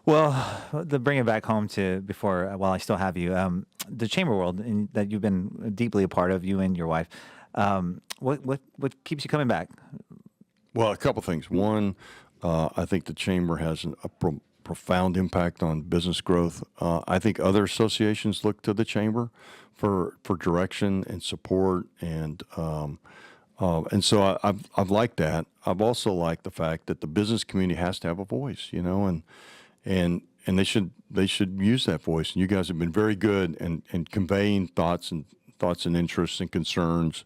Well, to bring it back home to before, while I still have you, the chamber world that you've been deeply a part of, you and your wife. What keeps you coming back? Well, a couple things. One, I think the chamber has profound impact on business growth. I think other associations look to the chamber for direction and support, and so I've liked that. I've also liked the fact that the business community has to have a voice, and they should use that voice. And you guys have been very good in conveying thoughts and interests and concerns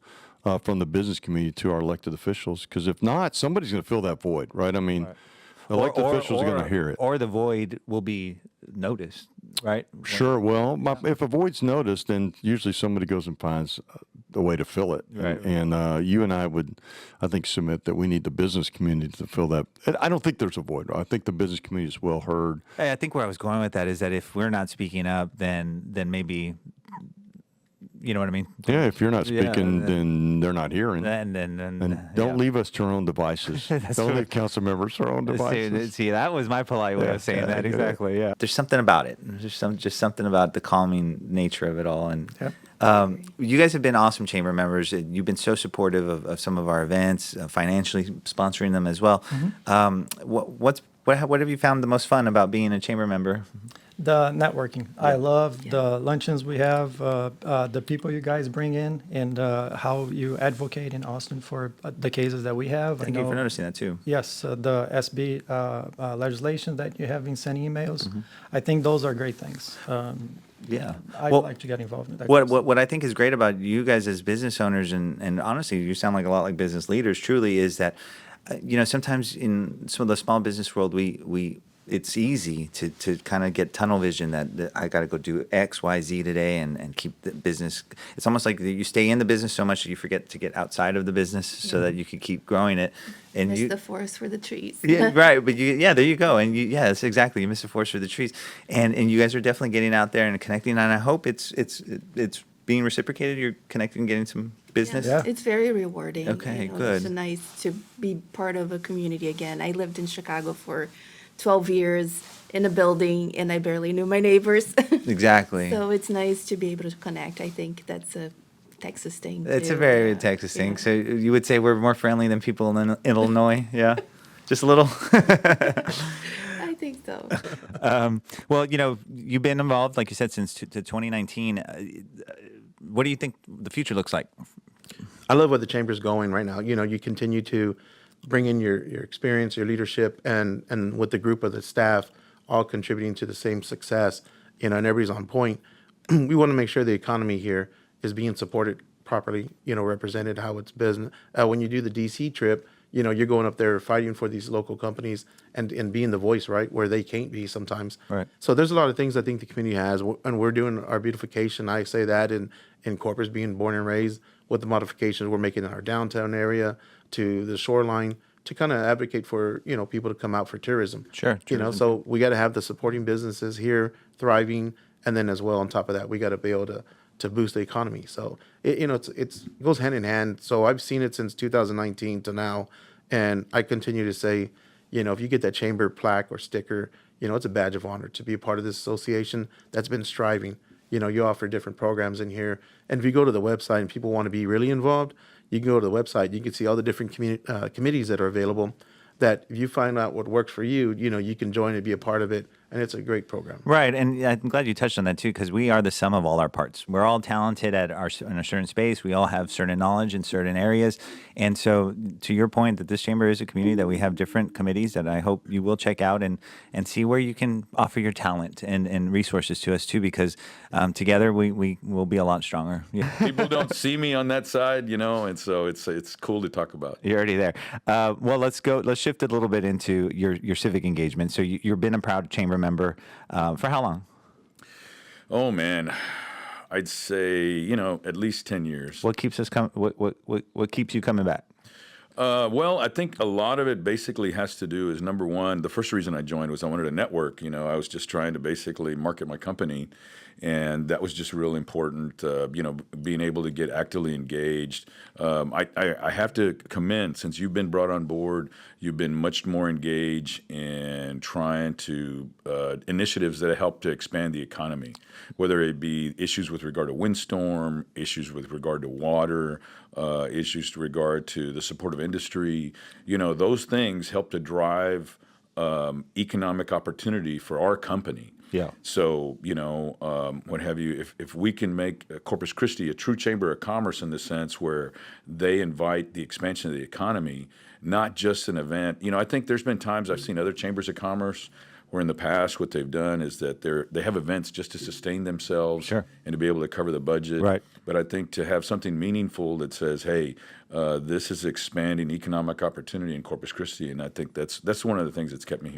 from the business community to our elected officials. Because if not, somebody's going to fill that void, right? I mean, Right. elected officials are going to hear it. Or the void will be noticed, right? Sure. Well, if a void's noticed, then usually somebody goes and finds a way to fill it. Right. And you and I would, I think, submit that we need the business community to fill that. And I don't think there's a void. I think the business community is well heard. Hey, I think where I was going with that is that if we're not speaking up, then maybe, you know what I mean? Yeah. If you're not Yeah, speaking, then they're not hearing. And Don't yeah. leave us to our own devices. Don't leave council members to our own devices. See, that was my polite way of saying yeah, that. yeah. Exactly. Yeah. There's something about it. There's just something about the calming nature of it all. And you guys have been awesome chamber members. You've been so supportive of some of our events, financially sponsoring them as well. What have you found the most fun about being a chamber member? The networking. I love the luncheons we have, the people you guys bring in, and how you advocate in Austin for the cases that we have. Thank you for noticing that too. Yes, the SB legislation that you have been sending emails. I think those are great things. Yeah. I'd Well, like to get involved in that. What I think is great about you guys as business owners, and honestly, you sound like a lot like business leaders, truly, is that, sometimes in some of the small business world, we it's easy to kind of get tunnel vision that I got to go do X, Y, Z today and keep the business. It's almost like you stay in the business so much that you forget to get outside of the business so that you can keep growing it. And Miss the forest for the trees. yeah, right. But there you go. And yes, exactly. You miss the forest for the trees. And you guys are definitely getting out there and connecting. And I hope it's being reciprocated. You're connecting, getting some business. Yeah. It's very rewarding. Okay, It's good. so nice to be part of a community again. I lived in Chicago for 12 years in a building, and I barely knew my neighbors. Exactly. So it's nice to be able to connect. I think that's a Texas thing. It's a too. very Yeah. Texas thing. Yeah. So you would say we're more friendly than people in Illinois? Yeah? Just a little? I think so. Well, you've been involved, like you said, since 2019. What do you think the future looks like? I love where the chamber's going right now. You continue to bring in your experience, your leadership, and with the group of the staff all contributing to the same success, and everybody's on point. We want to make sure the economy here is being supported properly, represented how it's business. When you do the DC trip, you're going up there fighting for these local companies and being the voice, right, where they can't be sometimes. Right. So there's a lot of things I think the community has, and we're doing our beautification. I say that in Corpus, being born and raised, with the modifications we're making in our downtown area to the shoreline, to kind of advocate for people to come out for tourism. Sure, So we got to have the supporting businesses here thriving, and then as well on top of that, we got to be able to boost the economy. So it goes hand in hand. So I've seen it since 2019 to now, and I continue to say, if you get that chamber plaque or sticker, it's a badge of honor to be a part of this association that's been striving. You offer different programs in here, and if you go to the website and people want to be really involved, you can go to the website. You can see all the different committees that are available. That if you find out what works for you, you can join and be a part of it, and it's a great program. Right, and I'm glad you touched on that too, because we are the sum of all our parts. We're all talented in a certain space. We all have certain knowledge in certain areas, and so to your point, that this chamber is a community that we have different committees that I hope you will check out and see where you can offer your talent and resources to us too, because together we will be a lot stronger. Yeah. People don't see me on that side, and so it's cool to talk about. You're already there. Well, let's shift a little bit into your civic engagement. So you've been a proud chamber member for how long? Oh man, I'd say at least 10 years. What keeps us what keeps you coming back? Well, I think a lot of it basically has to do is number one, the first reason I joined was I wanted to network. You know, I was just trying to basically market my company, and that was just real important. You know, being able to get actively engaged. I have to commend, since you've been brought on board, you've been much more engaged in trying to initiatives that help to expand the economy, whether it be issues with regard to windstorm, issues with regard to water, issues with regard to the support of industry. You know, those things help to drive economic opportunity for our company. Yeah. So, you know, what have you, if we can make Corpus Christi a true chamber of commerce in the sense where they invite the expansion of the economy, not just an event. You know, I think there's been times I've seen other chambers of commerce where in the past what they've done is that they have events just to sustain themselves Sure. and to be able to cover the budget. Right. But I think to have something meaningful that says, hey, this is expanding economic opportunity in Corpus Christi, and I think that's one of the things that's kept me here.